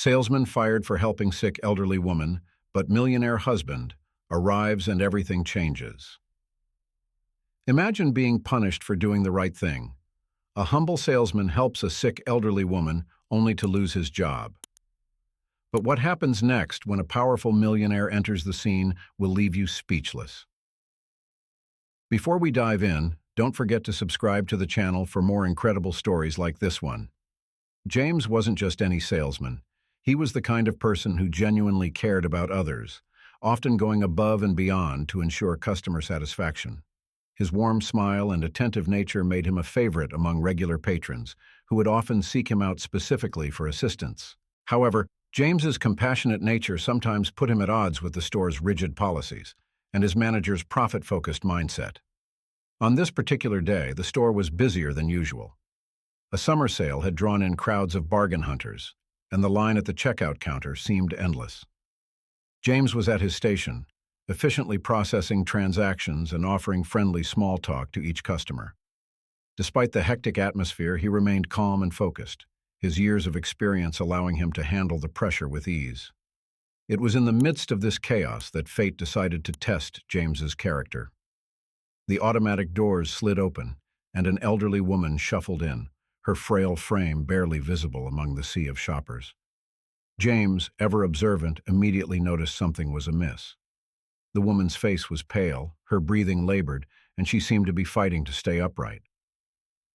Salesman fired for helping sick elderly woman, but millionaire husband arrives and everything changes. Imagine being punished for doing the right thing. A humble salesman helps a sick elderly woman only to lose his job. But what happens next when a powerful millionaire enters the scene will leave you speechless. Before we dive in, don't forget to subscribe to the channel for more incredible stories like this one. James wasn't just any salesman. He was the kind of person who genuinely cared about others, often going above and beyond to ensure customer satisfaction. His warm smile and attentive nature made him a favorite among regular patrons, who would often seek him out specifically for assistance. However, James's compassionate nature sometimes put him at odds with the store's rigid policies and his manager's profit-focused mindset. On this particular day, the store was busier than usual. A summer sale had drawn in crowds of bargain hunters, and the line at the checkout counter seemed endless. James was at his station, efficiently processing transactions and offering friendly small talk to each customer. Despite the hectic atmosphere, he remained calm and focused, his years of experience allowing him to handle the pressure with ease. It was in the midst of this chaos that fate decided to test James's character. The automatic doors slid open, and an elderly woman shuffled in, her frail frame barely visible among the sea of shoppers. James, ever observant, immediately noticed something was amiss. The woman's face was pale, her breathing labored, and she seemed to be fighting to stay upright.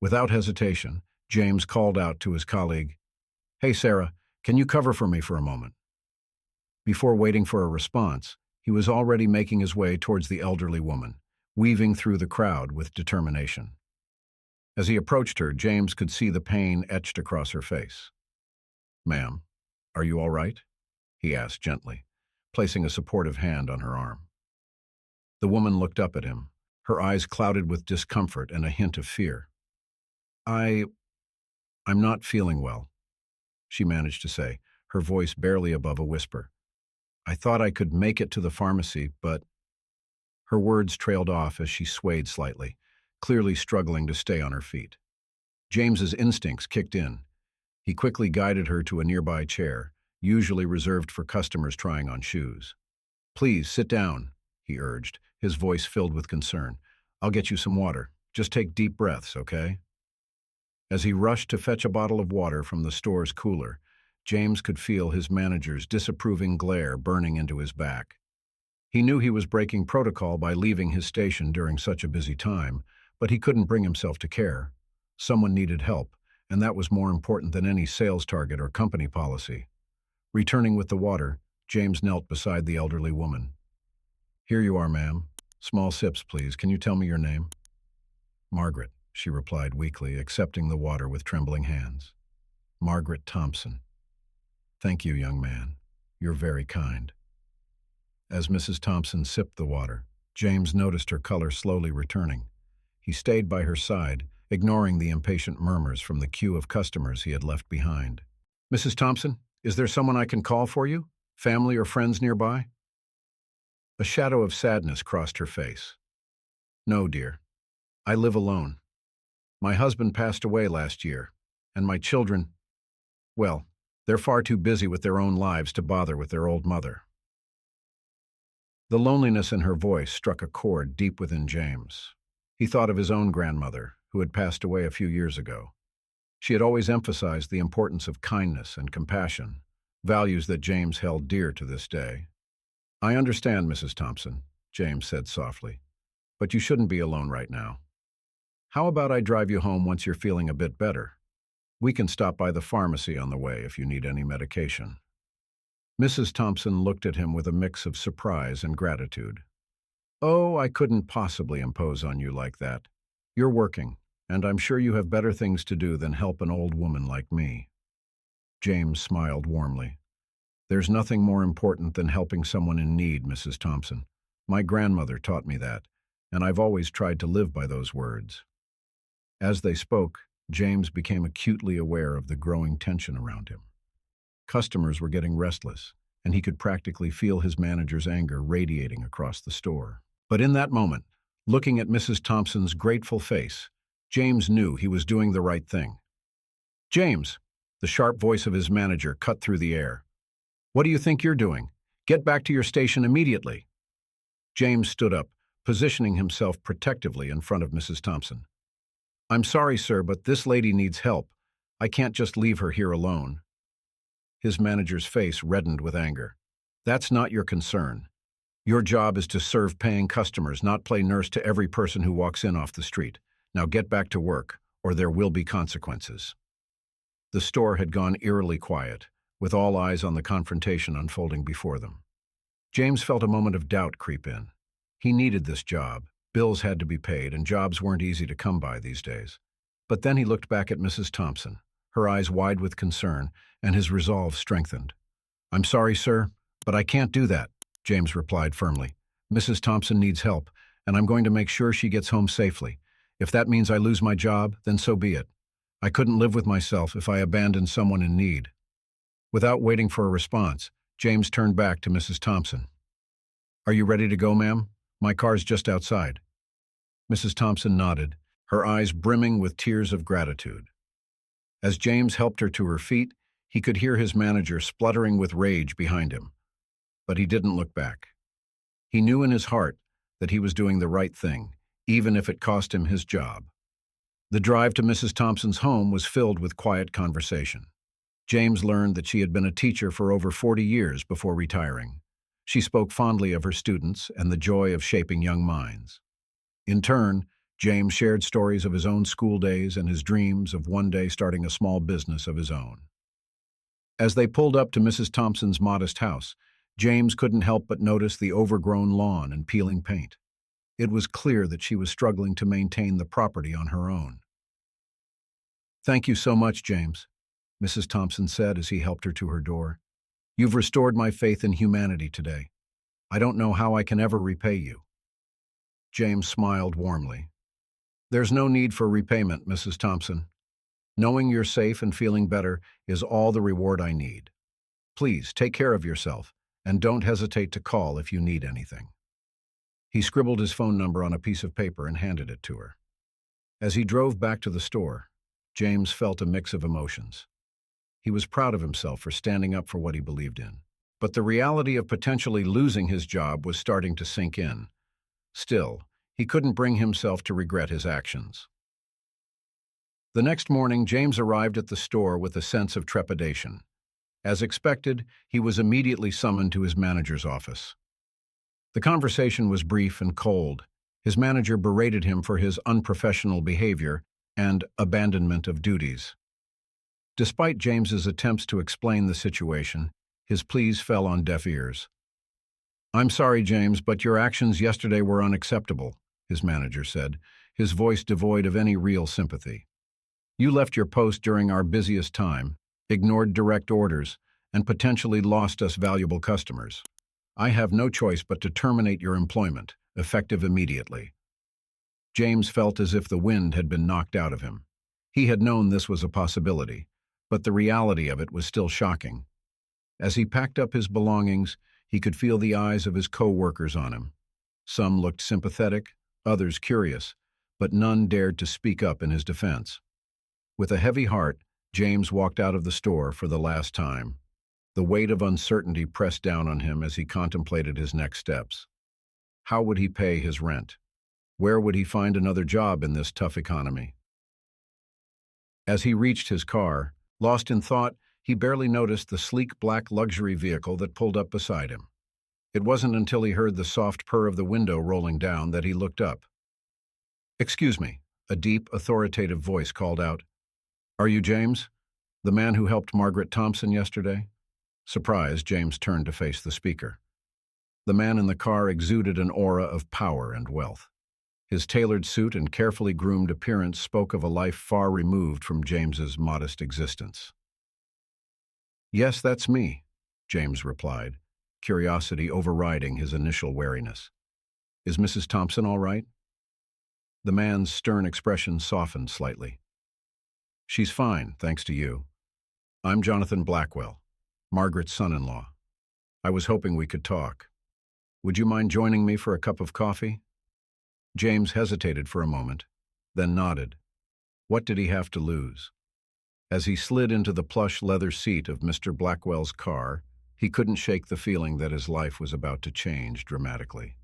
Without hesitation, James called out to his colleague, "Hey, Sarah, can you cover for me for a moment?" Before waiting for a response, he was already making his way towards the elderly woman, weaving through the crowd with determination. As he approached her, James could see the pain etched across her face. "Ma'am, are you all right?" he asked gently, placing a supportive hand on her arm. The woman looked up at him, her eyes clouded with discomfort and a hint of fear. I'm not feeling well," she managed to say, her voice barely above a whisper. "I thought I could make it to the pharmacy, but—" Her words trailed off as she swayed slightly, clearly struggling to stay on her feet. James's instincts kicked in. He quickly guided her to a nearby chair, usually reserved for customers trying on shoes. "Please, sit down," he urged, his voice filled with concern. "I'll get you some water. Just take deep breaths, okay?" As he rushed to fetch a bottle of water from the store's cooler, James could feel his manager's disapproving glare burning into his back. He knew he was breaking protocol by leaving his station during such a busy time, but he couldn't bring himself to care. Someone needed help, and that was more important than any sales target or company policy. Returning with the water, James knelt beside the elderly woman. "Here you are, ma'am. Small sips, please. Can you tell me your name?" "Margaret," she replied weakly, accepting the water with trembling hands. "Margaret Thompson." "Thank you, young man. You're very kind." As Mrs. Thompson sipped the water, James noticed her color slowly returning. He stayed by her side, ignoring the impatient murmurs from the queue of customers he had left behind. "Mrs. Thompson, is there someone I can call for you? Family or friends nearby?" A shadow of sadness crossed her face. "No, dear. I live alone. My husband passed away last year, and my children, well, they're far too busy with their own lives to bother with their old mother." The loneliness in her voice struck a chord deep within James. He thought of his own grandmother, who had passed away a few years ago. She had always emphasized the importance of kindness and compassion, values that James held dear to this day. "I understand, Mrs. Thompson," James said softly, "but you shouldn't be alone right now. How about I drive you home once you're feeling a bit better? We can stop by the pharmacy on the way if you need any medication." Mrs. Thompson looked at him with a mix of surprise and gratitude. "Oh, I couldn't possibly impose on you like that. You're working, and I'm sure you have better things to do than help an old woman like me." James smiled warmly. "There's nothing more important than helping someone in need, Mrs. Thompson. My grandmother taught me that, and I've always tried to live by those words." As they spoke, James became acutely aware of the growing tension around him. Customers were getting restless, and he could practically feel his manager's anger radiating across the store. But in that moment, looking at Mrs. Thompson's grateful face, James knew he was doing the right thing. "James!" The sharp voice of his manager cut through the air. "What do you think you're doing? Get back to your station immediately." James stood up, positioning himself protectively in front of Mrs. Thompson. "I'm sorry, sir, but this lady needs help. I can't just leave her here alone." His manager's face reddened with anger. "That's not your concern. Your job is to serve paying customers, not play nurse to every person who walks in off the street. Now get back to work, or there will be consequences." The store had gone eerily quiet, with all eyes on the confrontation unfolding before them. James felt a moment of doubt creep in. He needed this job. Bills had to be paid, and jobs weren't easy to come by these days. But then he looked back at Mrs. Thompson, her eyes wide with concern, and his resolve strengthened. "I'm sorry, sir, but I can't do that," James replied firmly. "Mrs. Thompson needs help, and I'm going to make sure she gets home safely. If that means I lose my job, then so be it. I couldn't live with myself if I abandoned someone in need." Without waiting for a response, James turned back to Mrs. Thompson. "Are you ready to go, ma'am? My car's just outside." Mrs. Thompson nodded, her eyes brimming with tears of gratitude. As James helped her to her feet, he could hear his manager spluttering with rage behind him. But he didn't look back. He knew in his heart that he was doing the right thing, even if it cost him his job. The drive to Mrs. Thompson's home was filled with quiet conversation. James learned that she had been a teacher for over 40 years before retiring. She spoke fondly of her students and the joy of shaping young minds. In turn, James shared stories of his own school days and his dreams of one day starting a small business of his own. As they pulled up to Mrs. Thompson's modest house, James couldn't help but notice the overgrown lawn and peeling paint. It was clear that she was struggling to maintain the property on her own. "Thank you so much, James," Mrs. Thompson said as he helped her to her door. "You've restored my faith in humanity today. I don't know how I can ever repay you." James smiled warmly. "There's no need for repayment, Mrs. Thompson. Knowing you're safe and feeling better is all the reward I need. Please take care of yourself, and don't hesitate to call if you need anything." He scribbled his phone number on a piece of paper and handed it to her. As he drove back to the store, James felt a mix of emotions. He was proud of himself for standing up for what he believed in. But the reality of potentially losing his job was starting to sink in. Still, he couldn't bring himself to regret his actions. The next morning, James arrived at the store with a sense of trepidation. As expected, he was immediately summoned to his manager's office. The conversation was brief and cold. His manager berated him for his unprofessional behavior and abandonment of duties. Despite James's attempts to explain the situation, his pleas fell on deaf ears. "I'm sorry, James, but your actions yesterday were unacceptable," his manager said, his voice devoid of any real sympathy. "You left your post during our busiest time, ignored direct orders, and potentially lost us valuable customers. I have no choice but to terminate your employment, effective immediately." James felt as if the wind had been knocked out of him. He had known this was a possibility, but the reality of it was still shocking. As he packed up his belongings, he could feel the eyes of his co-workers on him. Some looked sympathetic, others curious, but none dared to speak up in his defense. With a heavy heart, James walked out of the store for the last time. The weight of uncertainty pressed down on him as he contemplated his next steps. How would he pay his rent? Where would he find another job in this tough economy? As he reached his car, lost in thought, he barely noticed the sleek black luxury vehicle that pulled up beside him. It wasn't until he heard the soft purr of the window rolling down that he looked up. "Excuse me," a deep, authoritative voice called out. "Are you James? The man who helped Margaret Thompson yesterday?" Surprised, James turned to face the speaker. The man in the car exuded an aura of power and wealth. His tailored suit and carefully groomed appearance spoke of a life far removed from James's modest existence. "Yes, that's me," James replied, curiosity overriding his initial wariness. "Is Mrs. Thompson all right?" The man's stern expression softened slightly. "She's fine, thanks to you. I'm Jonathan Blackwell, Margaret's son-in-law. I was hoping we could talk. Would you mind joining me for a cup of coffee?" James hesitated for a moment, then nodded. What did he have to lose? As he slid into the plush leather seat of Mr. Blackwell's car, he couldn't shake the feeling that his life was about to change dramatically.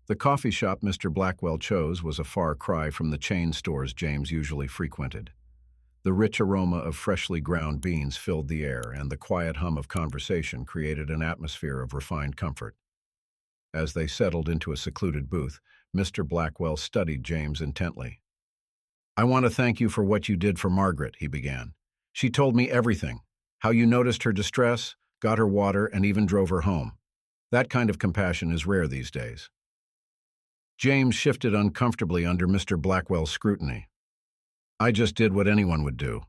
The coffee shop Mr. Blackwell chose was a far cry from the chain stores James usually frequented. The rich aroma of freshly ground beans filled the air, and the quiet hum of conversation created an atmosphere of refined comfort. As they settled into a secluded booth, Mr. Blackwell studied James intently. "I want to thank you for what you did for Margaret," he began. "She told me everything, how you noticed her distress, got her water, and even drove her home. That kind of compassion is rare these days." James shifted uncomfortably under Mr. Blackwell's scrutiny. "I just did what anyone would do,"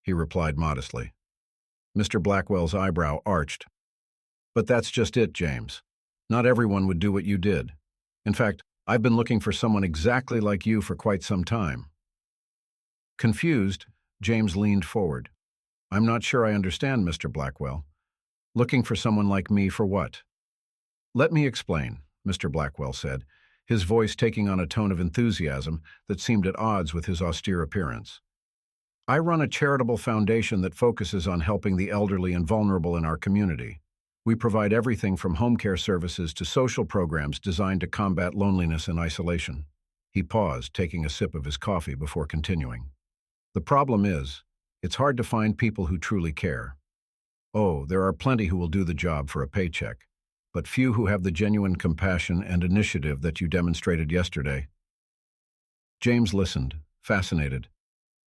he replied modestly. Mr. Blackwell's eyebrow arched. "But that's just it, James. Not everyone would do what you did. In fact, I've been looking for someone exactly like you for quite some time." Confused, James leaned forward. "I'm not sure I understand, Mr. Blackwell. Looking for someone like me for what?" "Let me explain," Mr. Blackwell said, his voice taking on a tone of enthusiasm that seemed at odds with his austere appearance. "I run a charitable foundation that focuses on helping the elderly and vulnerable in our community. We provide everything from home care services to social programs designed to combat loneliness and isolation." He paused, taking a sip of his coffee before continuing. "The problem is, it's hard to find people who truly care. Oh, there are plenty who will do the job for a paycheck, but few who have the genuine compassion and initiative that you demonstrated yesterday." James listened, fascinated.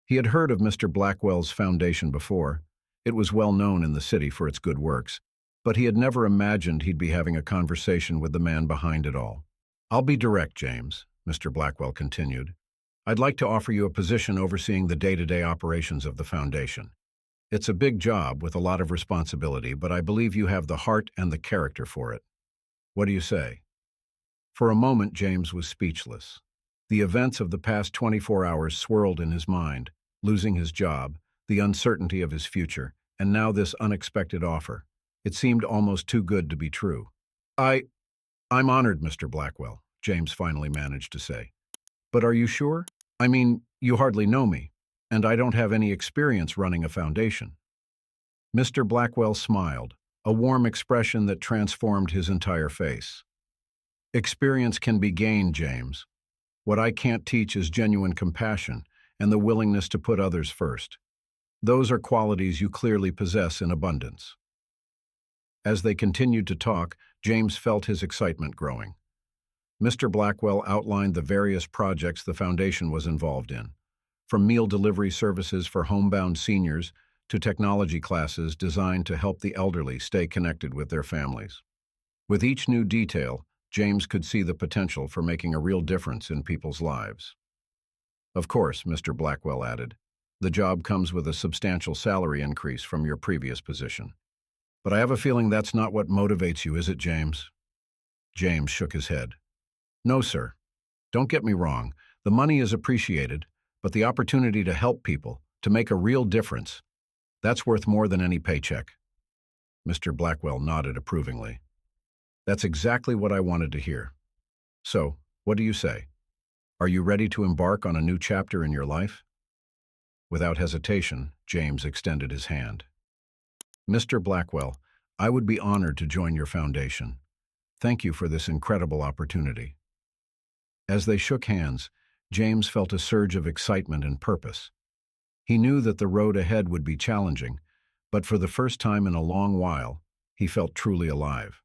He had heard of Mr. Blackwell's foundation before. It was well known in the city for its good works, but he had never imagined he'd be having a conversation with the man behind it all. "I'll be direct, James," Mr. Blackwell continued. "I'd like to offer you a position overseeing the day-to-day operations of the foundation. It's a big job with a lot of responsibility, but I believe you have the heart and the character for it. What do you say?" For a moment, James was speechless. The events of the past 24 hours swirled in his mind, losing his job, the uncertainty of his future, and now this unexpected offer. It seemed almost too good to be true. I'm honored, Mr. Blackwell," James finally managed to say. "But are you sure? I mean, you hardly know me, and I don't have any experience running a foundation." Mr. Blackwell smiled, a warm expression that transformed his entire face. "Experience can be gained, James. What I can't teach is genuine compassion and the willingness to put others first. Those are qualities you clearly possess in abundance." As they continued to talk, James felt his excitement growing. Mr. Blackwell outlined the various projects the foundation was involved in, from meal delivery services for homebound seniors to technology classes designed to help the elderly stay connected with their families. With each new detail, James could see the potential for making a real difference in people's lives. "Of course," Mr. Blackwell added, "the job comes with a substantial salary increase from your previous position. But I have a feeling that's not what motivates you, is it, James?" James shook his head. "No, sir. Don't get me wrong. The money is appreciated, but the opportunity to help people, to make a real difference, that's worth more than any paycheck." Mr. Blackwell nodded approvingly. "That's exactly what I wanted to hear. So, what do you say? Are you ready to embark on a new chapter in your life?" Without hesitation, James extended his hand. "Mr. Blackwell, I would be honored to join your foundation. Thank you for this incredible opportunity." As they shook hands, James felt a surge of excitement and purpose. He knew that the road ahead would be challenging, but for the first time in a long while, he felt truly alive.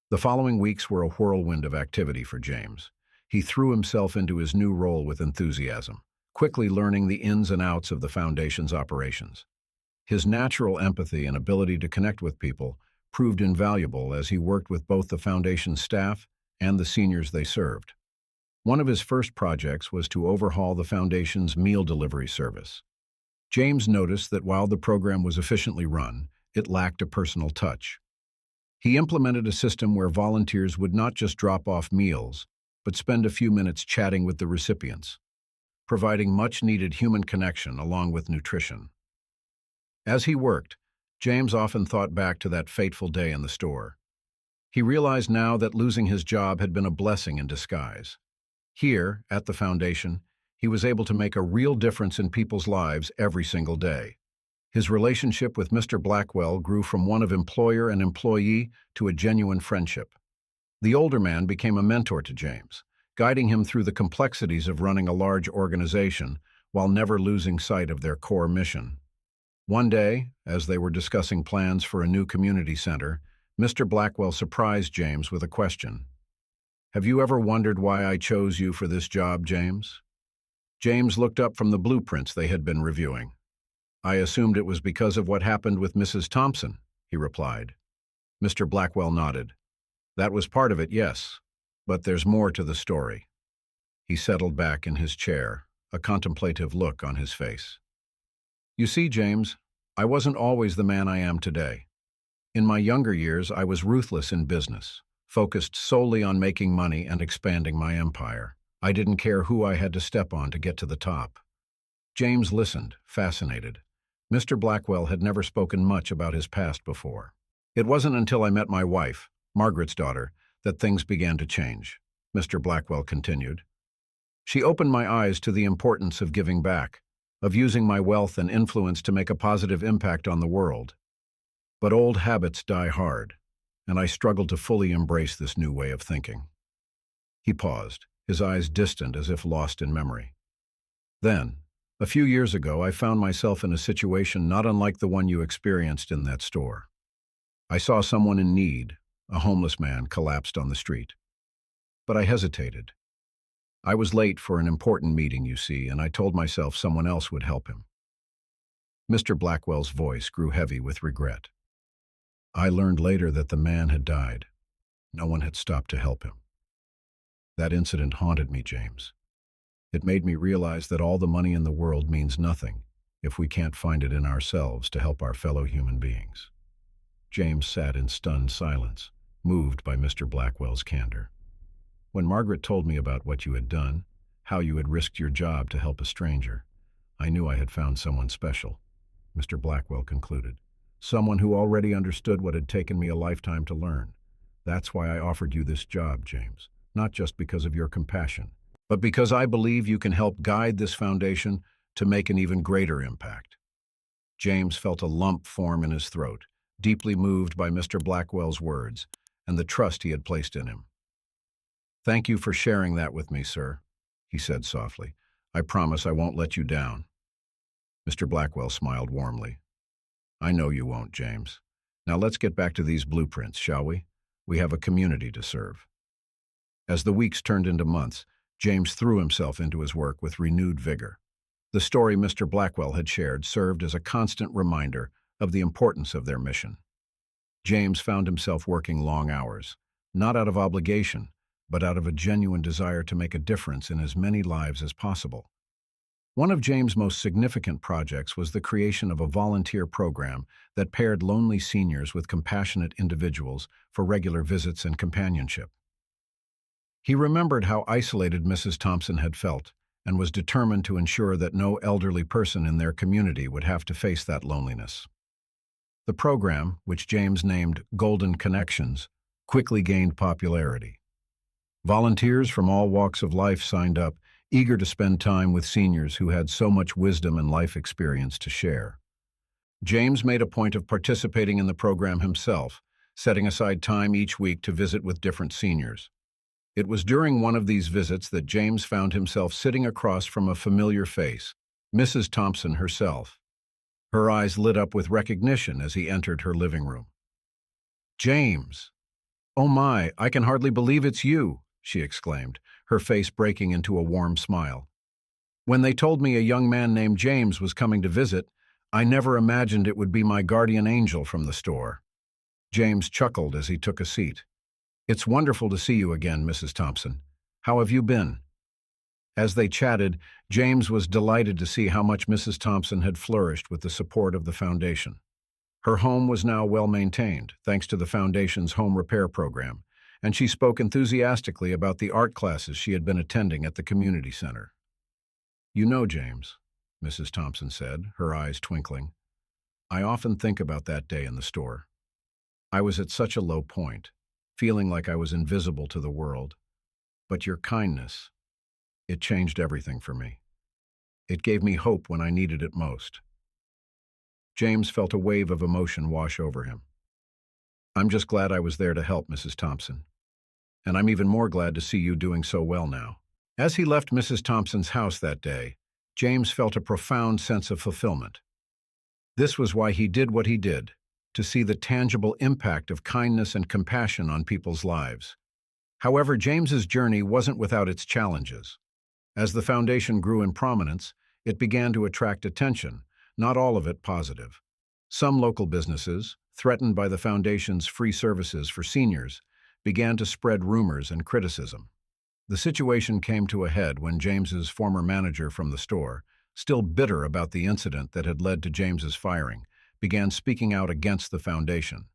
The following weeks were a whirlwind of activity for James. He threw himself into his new role with enthusiasm, quickly learning the ins and outs of the foundation's operations. His natural empathy and ability to connect with people proved invaluable as he worked with both the foundation's staff and the seniors they served. One of his first projects was to overhaul the foundation's meal delivery service. James noticed that while the program was efficiently run, it lacked a personal touch. He implemented a system where volunteers would not just drop off meals, but spend a few minutes chatting with the recipients, providing much-needed human connection along with nutrition. As he worked, James often thought back to that fateful day in the store. He realized now that losing his job had been a blessing in disguise. Here, at the foundation, he was able to make a real difference in people's lives every single day. His relationship with Mr. Blackwell grew from one of employer and employee to a genuine friendship. The older man became a mentor to James, guiding him through the complexities of running a large organization while never losing sight of their core mission. One day, as they were discussing plans for a new community center, Mr. Blackwell surprised James with a question. "Have you ever wondered why I chose you for this job, James?" James looked up from the blueprints they had been reviewing. "I assumed it was because of what happened with Mrs. Thompson," he replied. Mr. Blackwell nodded. "That was part of it, yes, but there's more to the story." He settled back in his chair, a contemplative look on his face. "You see, James, I wasn't always the man I am today. In my younger years, I was ruthless in business, focused solely on making money and expanding my empire. I didn't care who I had to step on to get to the top." James listened, fascinated. Mr. Blackwell had never spoken much about his past before. "It wasn't until I met my wife, Margaret's daughter, that things began to change," Mr. Blackwell continued. "She opened my eyes to the importance of giving back, of using my wealth and influence to make a positive impact on the world. But old habits die hard, and I struggled to fully embrace this new way of thinking." He paused, his eyes distant as if lost in memory. "Then, a few years ago, I found myself in a situation not unlike the one you experienced in that store. I saw someone in need, a homeless man collapsed on the street. But I hesitated. I was late for an important meeting, you see, and I told myself someone else would help him." Mr. Blackwell's voice grew heavy with regret. "I learned later that the man had died. No one had stopped to help him. That incident haunted me, James. It made me realize that all the money in the world means nothing if we can't find it in ourselves to help our fellow human beings." James sat in stunned silence, moved by Mr. Blackwell's candor. "When Margaret told me about what you had done, how you had risked your job to help a stranger, I knew I had found someone special," Mr. Blackwell concluded. "Someone who already understood what had taken me a lifetime to learn. That's why I offered you this job, James, not just because of your compassion, but because I believe you can help guide this foundation to make an even greater impact." James felt a lump form in his throat, deeply moved by Mr. Blackwell's words and the trust he had placed in him. "Thank you for sharing that with me, sir," he said softly. "I promise I won't let you down." Mr. Blackwell smiled warmly. "I know you won't, James. Now let's get back to these blueprints, shall we? We have a community to serve." As the weeks turned into months, James threw himself into his work with renewed vigor. The story Mr. Blackwell had shared served as a constant reminder of the importance of their mission. James found himself working long hours, not out of obligation, but out of a genuine desire to make a difference in as many lives as possible. One of James' most significant projects was the creation of a volunteer program that paired lonely seniors with compassionate individuals for regular visits and companionship. He remembered how isolated Mrs. Thompson had felt and was determined to ensure that no elderly person in their community would have to face that loneliness. The program, which James named Golden Connections, quickly gained popularity. Volunteers from all walks of life signed up, eager to spend time with seniors who had so much wisdom and life experience to share. James made a point of participating in the program himself, setting aside time each week to visit with different seniors. It was during one of these visits that James found himself sitting across from a familiar face, Mrs. Thompson herself. Her eyes lit up with recognition as he entered her living room. "James! Oh my, I can hardly believe it's you," she exclaimed, her face breaking into a warm smile. "When they told me a young man named James was coming to visit, I never imagined it would be my guardian angel from the store." James chuckled as he took a seat. "It's wonderful to see you again, Mrs. Thompson. How have you been?" As they chatted, James was delighted to see how much Mrs. Thompson had flourished with the support of the foundation. Her home was now well maintained, thanks to the foundation's home repair program, and she spoke enthusiastically about the art classes she had been attending at the community center. "You know, James," Mrs. Thompson said, her eyes twinkling, "I often think about that day in the store. I was at such a low point, feeling like I was invisible to the world. But your kindness, it changed everything for me. It gave me hope when I needed it most." James felt a wave of emotion wash over him. "I'm just glad I was there to help, Mrs. Thompson. And I'm even more glad to see you doing so well now." As he left Mrs. Thompson's house that day, James felt a profound sense of fulfillment. This was why he did what he did, to see the tangible impact of kindness and compassion on people's lives. However, James's journey wasn't without its challenges. As the foundation grew in prominence, it began to attract attention, not all of it positive. Some local businesses, threatened by the foundation's free services for seniors, began to spread rumors and criticism. The situation came to a head when James's former manager from the store, still bitter about the incident that had led to James's firing, began speaking out against the foundation.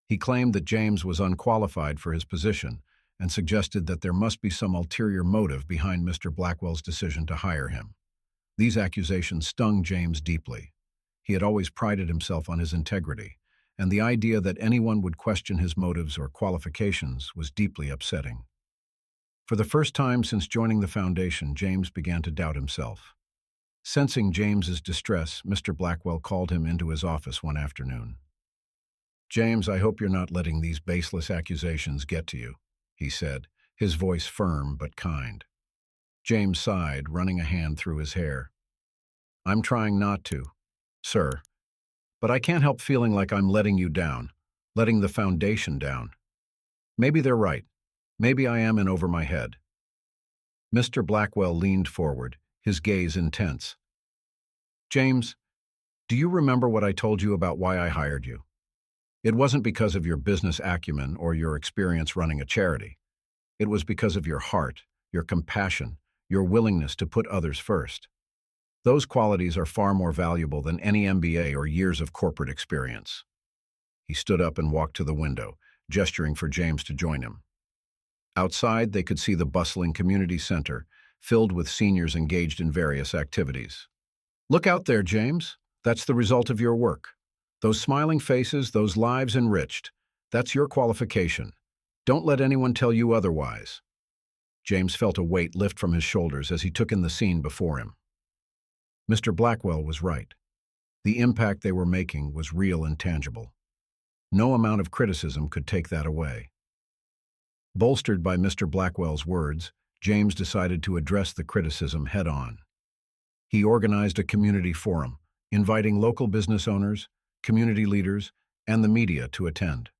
He claimed that James was unqualified for his position and suggested that there must be some ulterior motive behind Mr. Blackwell's decision to hire him. These accusations stung James deeply. He had always prided himself on his integrity, and the idea that anyone would question his motives or qualifications was deeply upsetting. For the first time since joining the foundation, James began to doubt himself. Sensing James's distress, Mr. Blackwell called him into his office one afternoon. "James, I hope you're not letting these baseless accusations get to you," he said, his voice firm but kind. James sighed, running a hand through his hair. "I'm trying not to, sir. But I can't help feeling like I'm letting you down, letting the foundation down. Maybe they're right. Maybe I am in over my head." Mr. Blackwell leaned forward, his gaze intense. "James, do you remember what I told you about why I hired you? It wasn't because of your business acumen or your experience running a charity. It was because of your heart, your compassion, your willingness to put others first. Those qualities are far more valuable than any MBA or years of corporate experience." He stood up and walked to the window, gesturing for James to join him. Outside, they could see the bustling community center, filled with seniors engaged in various activities. "Look out there, James. That's the result of your work. Those smiling faces, those lives enriched. That's your qualification. Don't let anyone tell you otherwise." James felt a weight lift from his shoulders as he took in the scene before him. Mr. Blackwell was right. The impact they were making was real and tangible. No amount of criticism could take that away. Bolstered by Mr. Blackwell's words, James decided to address the criticism head-on. He organized a community forum, inviting local business owners, community leaders, and the media to attend.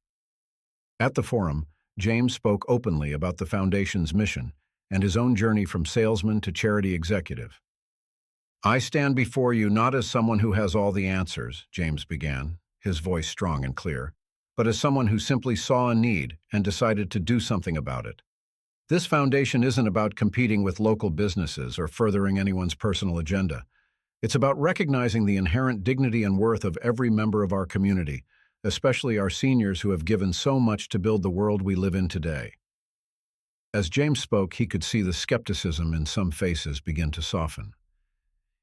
At the forum, James spoke openly about the foundation's mission and his own journey from salesman to charity executive. "I stand before you not as someone who has all the answers," James began, his voice strong and clear, "but as someone who simply saw a need and decided to do something about it. This foundation isn't about competing with local businesses or furthering anyone's personal agenda. It's about recognizing the inherent dignity and worth of every member of our community, especially our seniors who have given so much to build the world we live in today." As James spoke, he could see the skepticism in some faces begin to soften.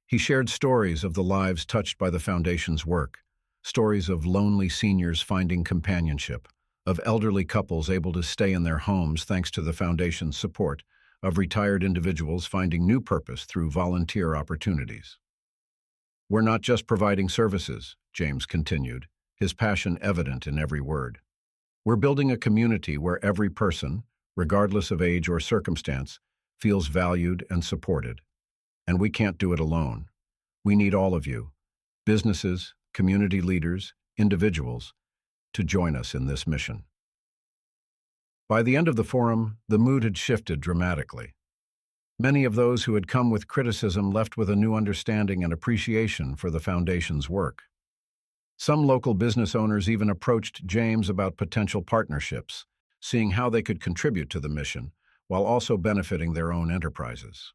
He shared stories of the lives touched by the foundation's work, stories of lonely seniors finding companionship, of elderly couples able to stay in their homes thanks to the foundation's support, of retired individuals finding new purpose through volunteer opportunities. "We're not just providing services," James continued, his passion evident in every word. "We're building a community where every person, regardless of age or circumstance, feels valued and supported. And we can't do it alone. We need all of you, businesses, community leaders, individuals, to join us in this mission." By the end of the forum, the mood had shifted dramatically. Many of those who had come with criticism left with a new understanding and appreciation for the foundation's work. Some local business owners even approached James about potential partnerships, seeing how they could contribute to the mission while also benefiting their own enterprises.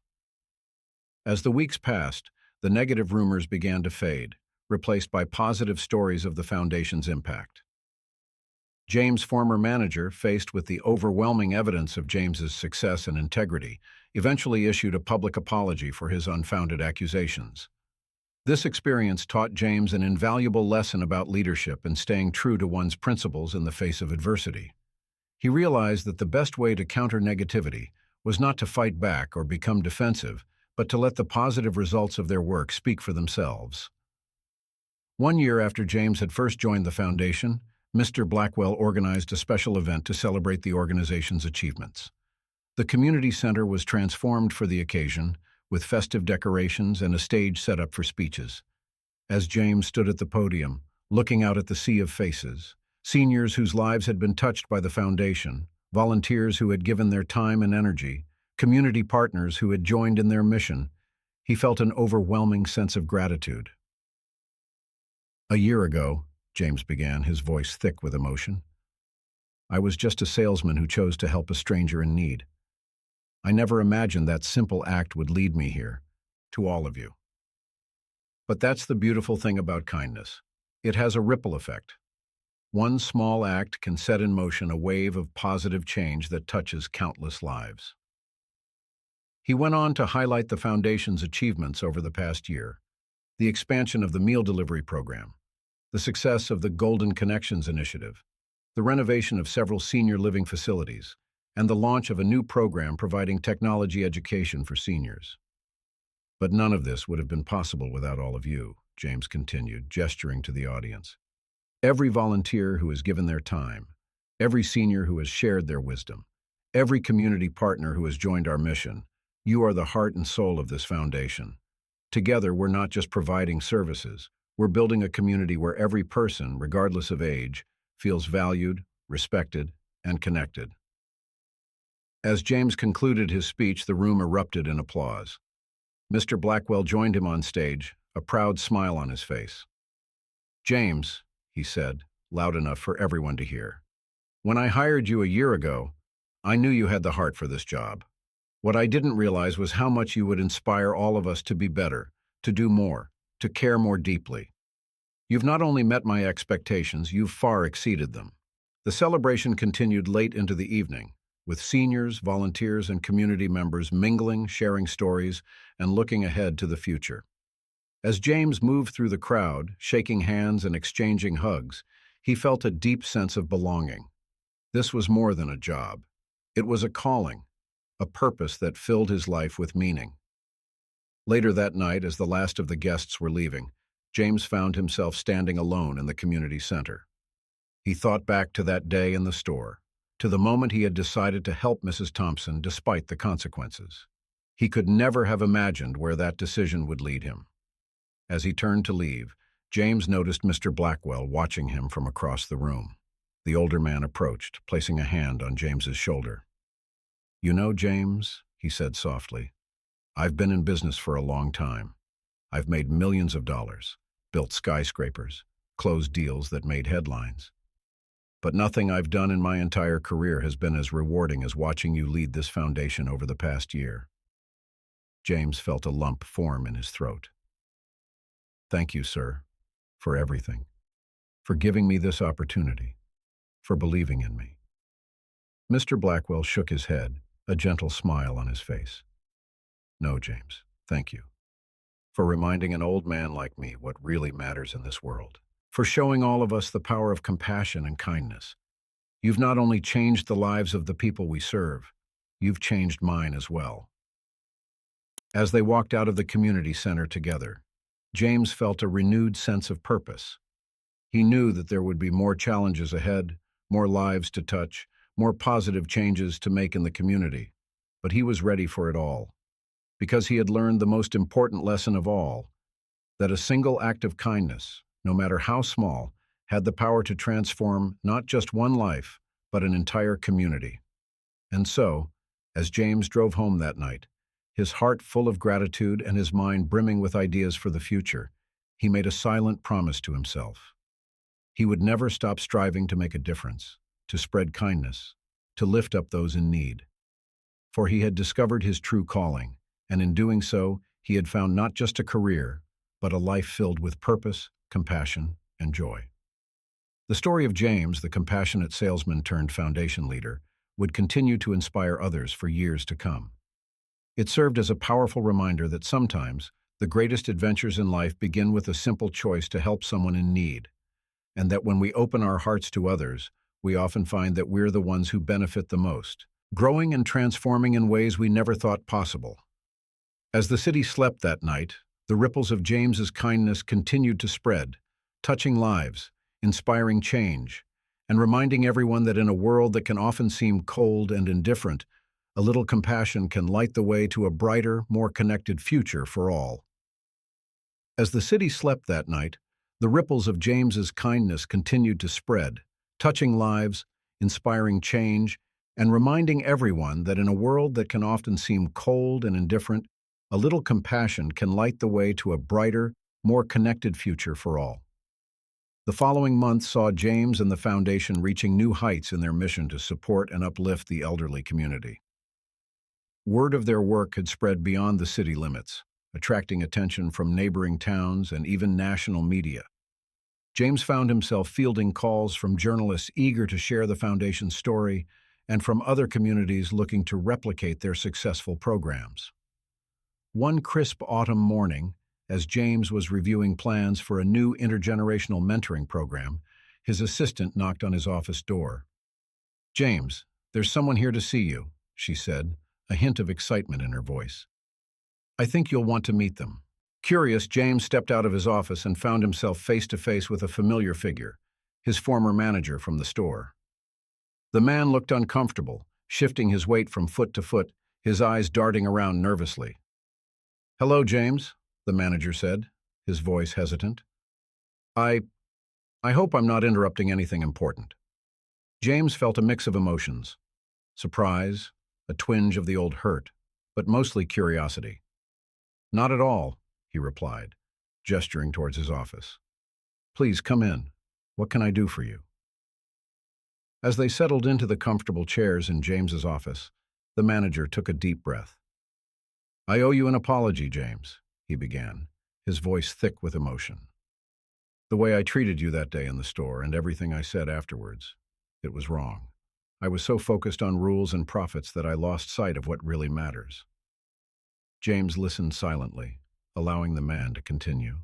As the weeks passed, the negative rumors began to fade, replaced by positive stories of the foundation's impact. James' former manager, faced with the overwhelming evidence of James's success and integrity, eventually issued a public apology for his unfounded accusations. This experience taught James an invaluable lesson about leadership and staying true to one's principles in the face of adversity. He realized that the best way to counter negativity was not to fight back or become defensive, but to let the positive results of their work speak for themselves. 1 year after James had first joined the foundation, Mr. Blackwell organized a special event to celebrate the organization's achievements. The community center was transformed for the occasion, with festive decorations and a stage set up for speeches. As James stood at the podium, looking out at the sea of faces, seniors whose lives had been touched by the foundation, volunteers who had given their time and energy, community partners who had joined in their mission, he felt an overwhelming sense of gratitude. "A year ago," James began, his voice thick with emotion, "I was just a salesman who chose to help a stranger in need. I never imagined that simple act would lead me here, to all of you. But that's the beautiful thing about kindness. It has a ripple effect. One small act can set in motion a wave of positive change that touches countless lives." He went on to highlight the foundation's achievements over the past year: the expansion of the meal delivery program, the success of the Golden Connections initiative, the renovation of several senior living facilities, and the launch of a new program providing technology education for seniors. "But none of this would have been possible without all of you," James continued, gesturing to the audience. "Every volunteer who has given their time, every senior who has shared their wisdom, every community partner who has joined our mission, you are the heart and soul of this foundation. Together, we're not just providing services, we're building a community where every person, regardless of age, feels valued, respected, and connected." As James concluded his speech, the room erupted in applause. Mr. Blackwell joined him on stage, a proud smile on his face. "James," he said, loud enough for everyone to hear, "when I hired you a year ago, I knew you had the heart for this job. What I didn't realize was how much you would inspire all of us to be better, to do more, to care more deeply. You've not only met my expectations, you've far exceeded them." The celebration continued late into the evening, with seniors, volunteers, and community members mingling, sharing stories, and looking ahead to the future. As James moved through the crowd, shaking hands and exchanging hugs, he felt a deep sense of belonging. This was more than a job. It was a calling, a purpose that filled his life with meaning. Later that night, as the last of the guests were leaving, James found himself standing alone in the community center. He thought back to that day in the store, to the moment he had decided to help Mrs. Thompson despite the consequences. He could never have imagined where that decision would lead him. As he turned to leave, James noticed Mr. Blackwell watching him from across the room. The older man approached, placing a hand on James's shoulder. "You know, James," he said softly, "I've been in business for a long time. I've made millions of dollars, built skyscrapers, closed deals that made headlines. But nothing I've done in my entire career has been as rewarding as watching you lead this foundation over the past year." James felt a lump form in his throat. "Thank you, sir, for everything, for giving me this opportunity, for believing in me." Mr. Blackwell shook his head, a gentle smile on his face. "No, James, thank you. For reminding an old man like me what really matters in this world. For showing all of us the power of compassion and kindness. You've not only changed the lives of the people we serve, you've changed mine as well." As they walked out of the community center together, James felt a renewed sense of purpose. He knew that there would be more challenges ahead, more lives to touch, more positive changes to make in the community, but he was ready for it all, because he had learned the most important lesson of all, that a single act of kindness, no matter how small, had the power to transform not just one life, but an entire community. And so, as James drove home that night, his heart full of gratitude and his mind brimming with ideas for the future, he made a silent promise to himself. He would never stop striving to make a difference, to spread kindness, to lift up those in need. For he had discovered his true calling, and in doing so, he had found not just a career, but a life filled with purpose, compassion, and joy. The story of James, the compassionate salesman turned foundation leader, would continue to inspire others for years to come. It served as a powerful reminder that sometimes the greatest adventures in life begin with a simple choice to help someone in need, and that when we open our hearts to others, we often find that we're the ones who benefit the most, growing and transforming in ways we never thought possible. As the city slept that night, the ripples of James's kindness continued to spread, touching lives, inspiring change, and reminding everyone that in a world that can often seem cold and indifferent, a little compassion can light the way to a brighter, more connected future for all. As the city slept that night, the ripples of James's kindness continued to spread, touching lives, inspiring change, and reminding everyone that in a world that can often seem cold and indifferent, a little compassion can light the way to a brighter, more connected future for all. The following month saw James and the Foundation reaching new heights in their mission to support and uplift the elderly community. Word of their work had spread beyond the city limits, attracting attention from neighboring towns and even national media. James found himself fielding calls from journalists eager to share the Foundation's story and from other communities looking to replicate their successful programs. One crisp autumn morning, as James was reviewing plans for a new intergenerational mentoring program, his assistant knocked on his office door. "James, there's someone here to see you," she said, a hint of excitement in her voice. "I think you'll want to meet them." Curious, James stepped out of his office and found himself face to face with a familiar figure, his former manager from the store. The man looked uncomfortable, shifting his weight from foot to foot, his eyes darting around nervously. "Hello, James," the manager said, his voice hesitant. I hope I'm not interrupting anything important." James felt a mix of emotions: surprise, a twinge of the old hurt, but mostly curiosity. "Not at all," he replied, gesturing towards his office. "Please come in. What can I do for you?" As they settled into the comfortable chairs in James's office, the manager took a deep breath. "I owe you an apology, James," he began, his voice thick with emotion. "The way I treated you that day in the store and everything I said afterwards, it was wrong. I was so focused on rules and profits that I lost sight of what really matters." James listened silently, allowing the man to continue.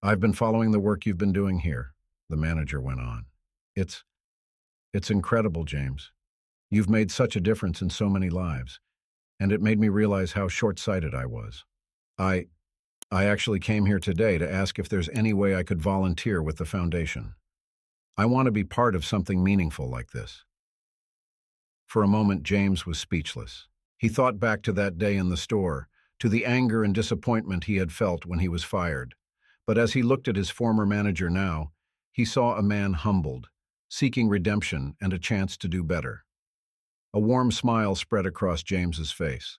"I've been following the work you've been doing here," the manager went on. It's incredible, James. You've made such a difference in so many lives, and it made me realize how short-sighted I was. I actually came here today to ask if there's any way I could volunteer with the Foundation. I want to be part of something meaningful like this." For a moment, James was speechless. He thought back to that day in the store, to the anger and disappointment he had felt when he was fired. But as he looked at his former manager now, he saw a man humbled, seeking redemption and a chance to do better. A warm smile spread across James's face.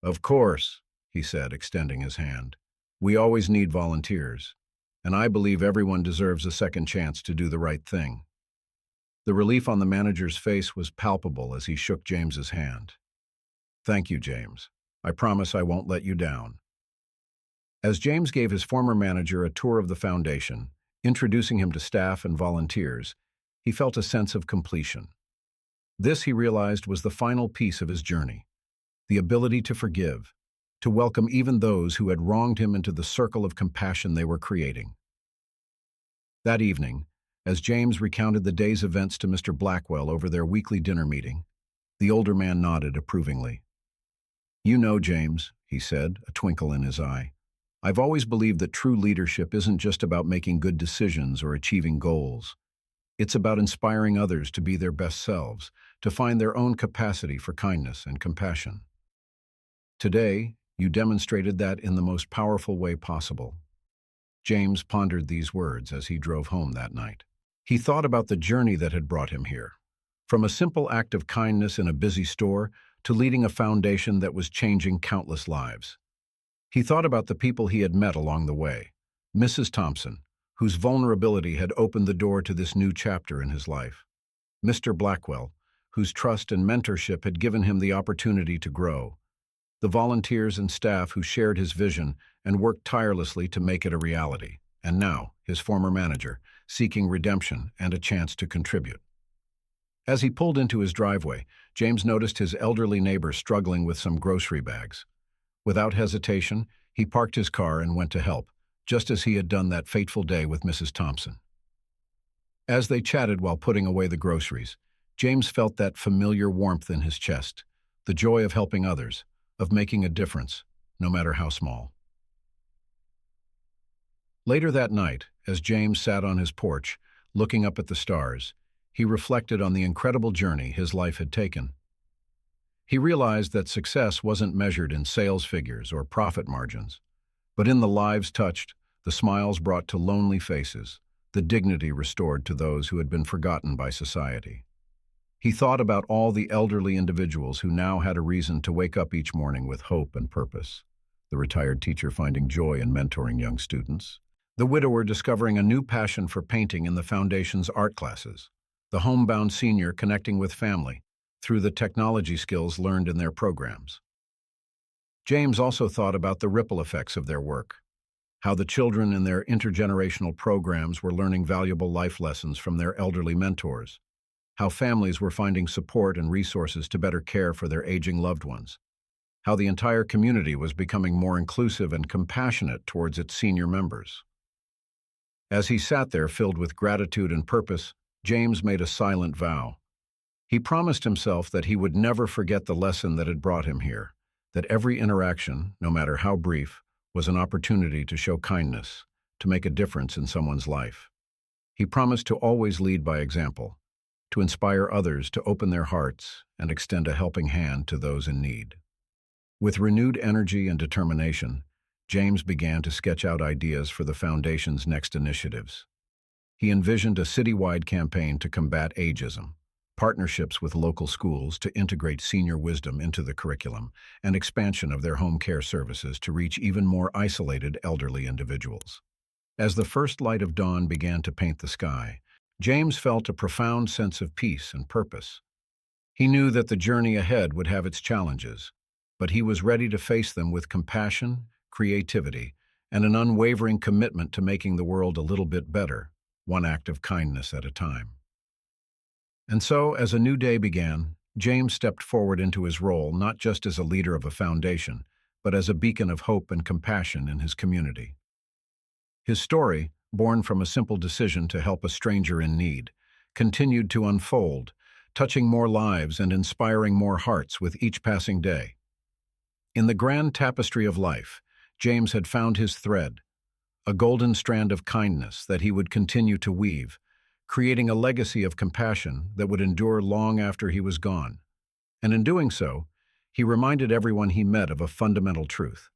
"Of course," he said, extending his hand. "We always need volunteers, and I believe everyone deserves a second chance to do the right thing." The relief on the manager's face was palpable as he shook James's hand. "Thank you, James. I promise I won't let you down." As James gave his former manager a tour of the Foundation, introducing him to staff and volunteers, he felt a sense of completion. This, he realized, was the final piece of his journey: the ability to forgive, to welcome even those who had wronged him into the circle of compassion they were creating. That evening, as James recounted the day's events to Mr. Blackwell over their weekly dinner meeting, the older man nodded approvingly. "You know, James," he said, a twinkle in his eye, "I've always believed that true leadership isn't just about making good decisions or achieving goals. It's about inspiring others to be their best selves, to find their own capacity for kindness and compassion. Today, you demonstrated that in the most powerful way possible." James pondered these words as he drove home that night. He thought about the journey that had brought him here, from a simple act of kindness in a busy store to leading a foundation that was changing countless lives. He thought about the people he had met along the way: Mrs. Thompson, whose vulnerability had opened the door to this new chapter in his life; Mr. Blackwell, whose trust and mentorship had given him the opportunity to grow; the volunteers and staff who shared his vision and worked tirelessly to make it a reality; and now, his former manager, seeking redemption and a chance to contribute. As he pulled into his driveway, James noticed his elderly neighbor struggling with some grocery bags. Without hesitation, he parked his car and went to help, just as he had done that fateful day with Mrs. Thompson. As they chatted while putting away the groceries, James felt that familiar warmth in his chest, the joy of helping others, of making a difference, no matter how small. Later that night, as James sat on his porch, looking up at the stars, he reflected on the incredible journey his life had taken. He realized that success wasn't measured in sales figures or profit margins, but in the lives touched, the smiles brought to lonely faces, the dignity restored to those who had been forgotten by society. He thought about all the elderly individuals who now had a reason to wake up each morning with hope and purpose. The retired teacher finding joy in mentoring young students. The widower discovering a new passion for painting in the Foundation's art classes. The homebound senior connecting with family through the technology skills learned in their programs. James also thought about the ripple effects of their work, how the children in their intergenerational programs were learning valuable life lessons from their elderly mentors, how families were finding support and resources to better care for their aging loved ones, how the entire community was becoming more inclusive and compassionate towards its senior members. As he sat there filled with gratitude and purpose, James made a silent vow. He promised himself that he would never forget the lesson that had brought him here, that every interaction, no matter how brief, was an opportunity to show kindness, to make a difference in someone's life. He promised to always lead by example, to inspire others to open their hearts and extend a helping hand to those in need. With renewed energy and determination, James began to sketch out ideas for the Foundation's next initiatives. He envisioned a citywide campaign to combat ageism, partnerships with local schools to integrate senior wisdom into the curriculum, and expansion of their home care services to reach even more isolated elderly individuals. As the first light of dawn began to paint the sky, James felt a profound sense of peace and purpose. He knew that the journey ahead would have its challenges, but he was ready to face them with compassion, creativity, and an unwavering commitment to making the world a little bit better, one act of kindness at a time. And so, as a new day began, James stepped forward into his role not just as a leader of a foundation, but as a beacon of hope and compassion in his community. His story, born from a simple decision to help a stranger in need, continued to unfold, touching more lives and inspiring more hearts with each passing day. In the grand tapestry of life, James had found his thread, a golden strand of kindness that he would continue to weave, creating a legacy of compassion that would endure long after he was gone. And in doing so, he reminded everyone he met of a fundamental truth,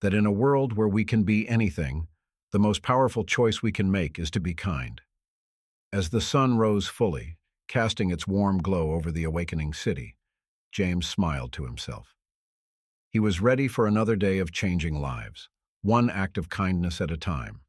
that in a world where we can be anything, the most powerful choice we can make is to be kind. As the sun rose fully, casting its warm glow over the awakening city, James smiled to himself. He was ready for another day of changing lives, one act of kindness at a time.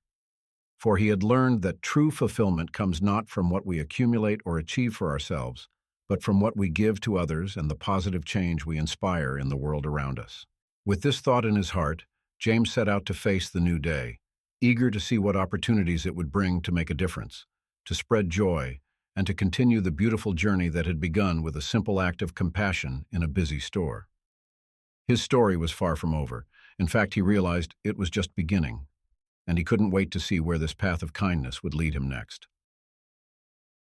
For he had learned that true fulfillment comes not from what we accumulate or achieve for ourselves, but from what we give to others and the positive change we inspire in the world around us. With this thought in his heart, James set out to face the new day, eager to see what opportunities it would bring to make a difference, to spread joy, and to continue the beautiful journey that had begun with a simple act of compassion in a busy store. His story was far from over. In fact, he realized it was just beginning, and he couldn't wait to see where this path of kindness would lead him next.